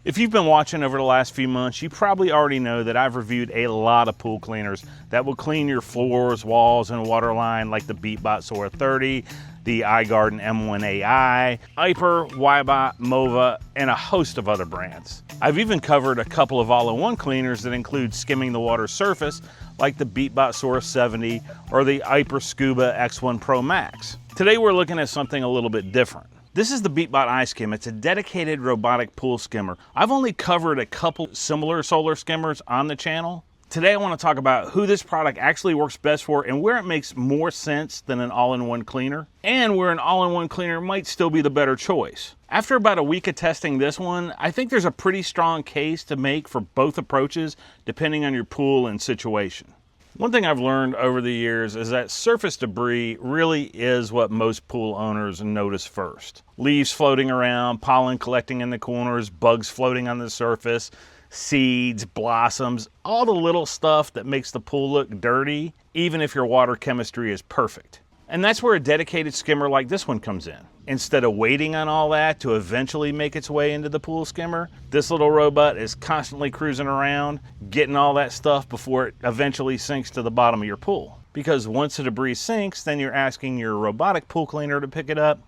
If you've been watching over the last few months, you probably already know that I've reviewed a lot of pool cleaners that will clean your floors, walls, and waterline, like the Beatbot Scuba 30, the iGarden M1AI, Iper, Wybot, Mova, and a host of other brands. I've even covered a couple of all-in-one cleaners that include skimming the water surface, like the Beatbot Scuba 70 or the Iper Scuba X1 Pro Max. Today we're looking at something a little bit different. This is the Beatbot iSkim. It's a dedicated robotic pool skimmer. I've only covered a couple similar solar skimmers on the channel. Today I want to talk about who this product actually works best for and where it makes more sense than an all-in-one cleaner, and where an all-in-one cleaner might still be the better choice. After about a week of testing this one, I think there's a pretty strong case to make for both approaches depending on your pool and situation. One thing I've learned over the years is that surface debris really is what most pool owners notice first. Leaves floating around, pollen collecting in the corners, bugs floating on the surface, seeds, blossoms, all the little stuff that makes the pool look dirty, even if your water chemistry is perfect. And that's where a dedicated skimmer like this one comes in. Instead of waiting on all that to eventually make its way into the pool skimmer, this little robot is constantly cruising around, getting all that stuff before it eventually sinks to the bottom of your pool. Because once the debris sinks, then you're asking your robotic pool cleaner to pick it up,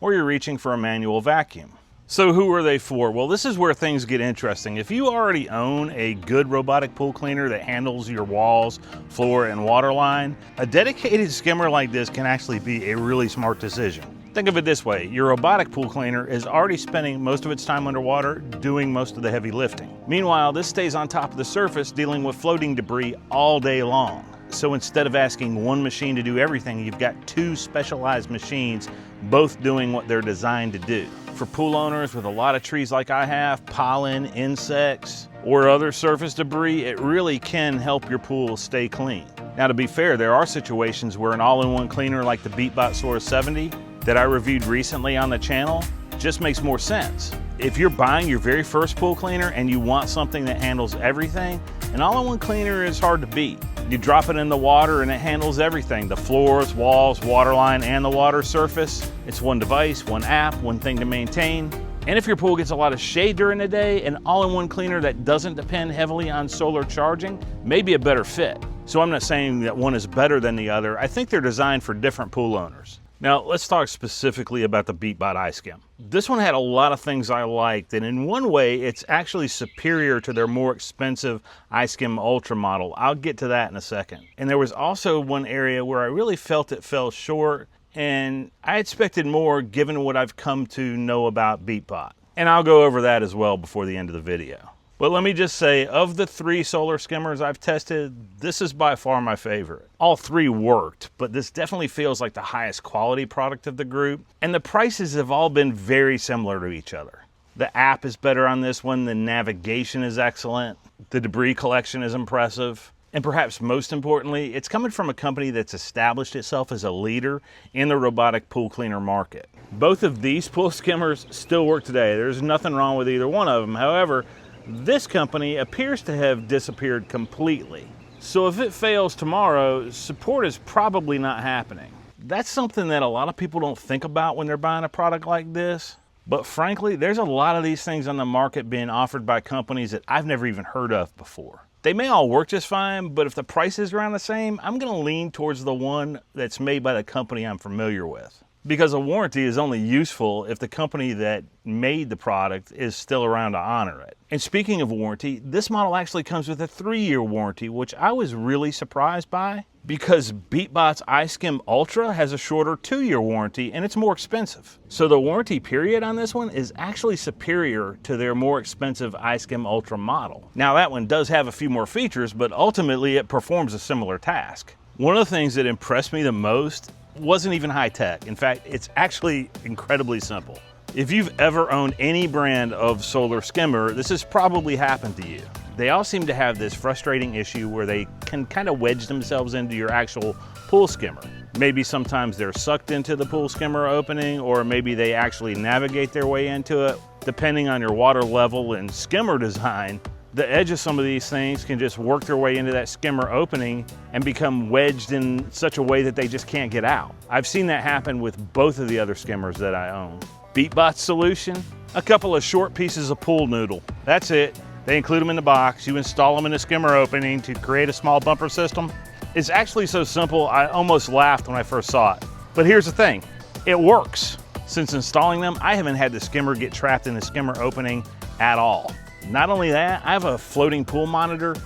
or you're reaching for a manual vacuum. So who are they for? Well, this is where things get interesting. If you already own a good robotic pool cleaner that handles your walls, floor, and water line, a dedicated skimmer like this can actually be a really smart decision. Think of it this way, your robotic pool cleaner is already spending most of its time underwater doing most of the heavy lifting. Meanwhile, this stays on top of the surface dealing with floating debris all day long. So instead of asking one machine to do everything, you've got two specialized machines, both doing what they're designed to do. For pool owners with a lot of trees like I have, pollen, insects, or other surface debris, it really can help your pool stay clean. Now, to be fair, there are situations where an all-in-one cleaner like the Beatbot Scuba 70 that I reviewed recently on the channel just makes more sense. If you're buying your very first pool cleaner and you want something that handles everything, an all-in-one cleaner is hard to beat. You drop it in the water and it handles everything, the floors, walls, waterline, and the water surface. It's one device, one app, one thing to maintain. And if your pool gets a lot of shade during the day, an all-in-one cleaner that doesn't depend heavily on solar charging may be a better fit. So I'm not saying that one is better than the other. I think they're designed for different pool owners. Now, let's talk specifically about the Beatbot iSkim. This one had a lot of things I liked, and in one way, it's actually superior to their more expensive iSkim Ultra model. I'll get to that in a second. And there was also one area where I really felt it fell short, and I expected more given what I've come to know about Beatbot. And I'll go over that as well before the end of the video. But let me just say, of the 3 solar skimmers I've tested, this is by far my favorite. All 3 worked, but this definitely feels like the highest quality product of the group, and the prices have all been very similar to each other. The app is better on this one, the navigation is excellent, the debris collection is impressive, and perhaps most importantly, it's coming from a company that's established itself as a leader in the robotic pool cleaner market. Both of these pool skimmers still work today. There's nothing wrong with either one of them. However, this company appears to have disappeared completely. So if it fails tomorrow, support is probably not happening. That's something that a lot of people don't think about when they're buying a product like this. But frankly, there's a lot of these things on the market being offered by companies that I've never even heard of before. They may all work just fine, but if the price is around the same, I'm gonna lean towards the one that's made by the company I'm familiar with. Because a warranty is only useful if the company that made the product is still around to honor it. And speaking of warranty, this model actually comes with a 3-year warranty, which I was really surprised by because Beatbot's iSkim Ultra has a shorter 2-year warranty and it's more expensive. So the warranty period on this one is actually superior to their more expensive iSkim Ultra model. Now that one does have a few more features, but ultimately it performs a similar task. One of the things that impressed me the most wasn't even high tech. In fact, it's actually incredibly simple. If you've ever owned any brand of solar skimmer, this has probably happened to you. They all seem to have this frustrating issue where they can kind of wedge themselves into your actual pool skimmer. Maybe sometimes they're sucked into the pool skimmer opening, or maybe they actually navigate their way into it. Depending on your water level and skimmer design, the edge of some of these things can just work their way into that skimmer opening and become wedged in such a way that they just can't get out. I've seen that happen with both of the other skimmers that I own. Beatbot solution? A couple of short pieces of pool noodle. That's it. They include them in the box. You install them in a skimmer opening to create a small bumper system. It's actually so simple, I almost laughed when I first saw it. But here's the thing, it works. Since installing them, I haven't had the skimmer get trapped in the skimmer opening at all. Not only that, I have a floating pool monitor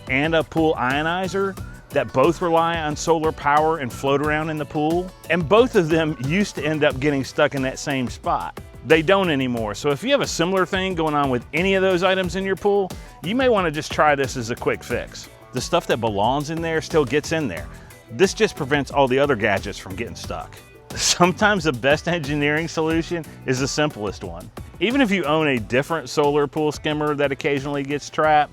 and a pool ionizer that both rely on solar power and float around in the pool. And both of them used to end up getting stuck in that same spot. They don't anymore. So if you have a similar thing going on with any of those items in your pool, you may want to just try this as a quick fix. The stuff that belongs in there still gets in there. This just prevents all the other gadgets from getting stuck. Sometimes the best engineering solution is the simplest one. Even if you own a different solar pool skimmer that occasionally gets trapped,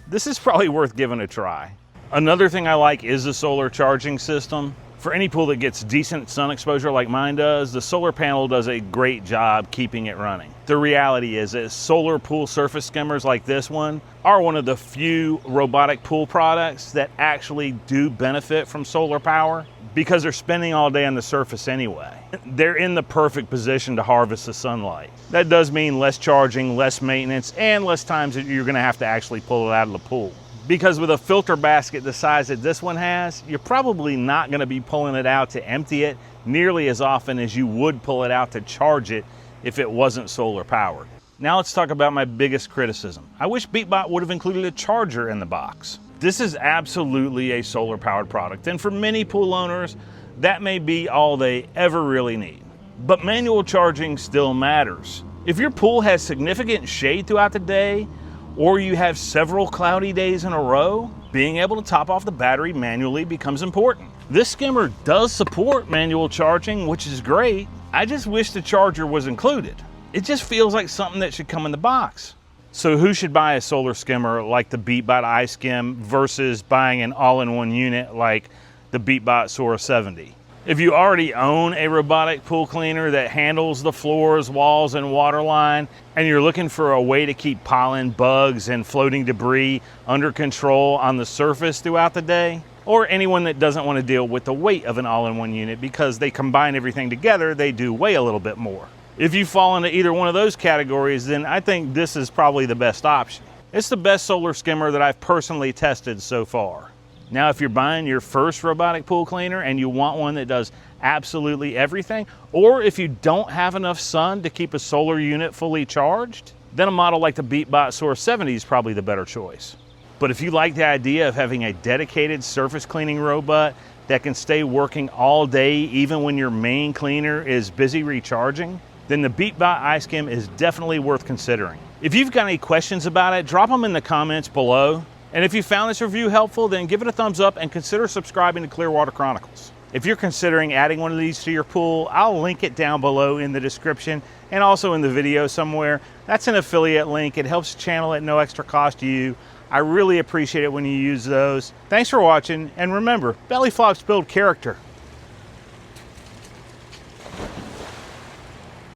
this is probably worth giving a try. Another thing I like is the solar charging system. For any pool that gets decent sun exposure like mine does, the solar panel does a great job keeping it running. The reality is that solar pool surface skimmers like this one are one of the few robotic pool products that actually do benefit from solar power because they're spending all day on the surface anyway. They're in the perfect position to harvest the sunlight. That does mean less charging, less maintenance, and less times that you're gonna have to actually pull it out of the pool. Because with a filter basket the size that this one has, you're probably not gonna be pulling it out to empty it nearly as often as you would pull it out to charge it if it wasn't solar powered. Now let's talk about my biggest criticism. I wish Beatbot would have included a charger in the box. This is absolutely a solar powered product, and for many pool owners, that may be all they ever really need. But manual charging still matters. If your pool has significant shade throughout the day, or you have several cloudy days in a row, being able to top off the battery manually becomes important. This skimmer does support manual charging, which is great. I just wish the charger was included. It just feels like something that should come in the box. So who should buy a solar skimmer like the Beatbot iSkim versus buying an all-in-one unit like the Beatbot Scuba 70? If you already own a robotic pool cleaner that handles the floors, walls, and water line, and you're looking for a way to keep pollen, bugs, and floating debris under control on the surface throughout the day, or anyone that doesn't want to deal with the weight of an all-in-one unit because they combine everything together, they do weigh a little bit more. If you fall into either one of those categories, then I think this is probably the best option. It's the best solar skimmer that I've personally tested so far. Now, if you're buying your first robotic pool cleaner and you want one that does absolutely everything, or if you don't have enough sun to keep a solar unit fully charged, then a model like the Beatbot Scuba 70 is probably the better choice. But if you like the idea of having a dedicated surface cleaning robot that can stay working all day even when your main cleaner is busy recharging, then the Beatbot iSkim is definitely worth considering. If you've got any questions about it, drop them in the comments below. And if you found this review helpful, then give it a thumbs up and consider subscribing to Clearwater Chronicles. If you're considering adding one of these to your pool, I'll link it down below in the description and also in the video somewhere. That's an affiliate link. It helps the channel at no extra cost to you. I really appreciate it when you use those. Thanks for watching, and remember, belly flops build character.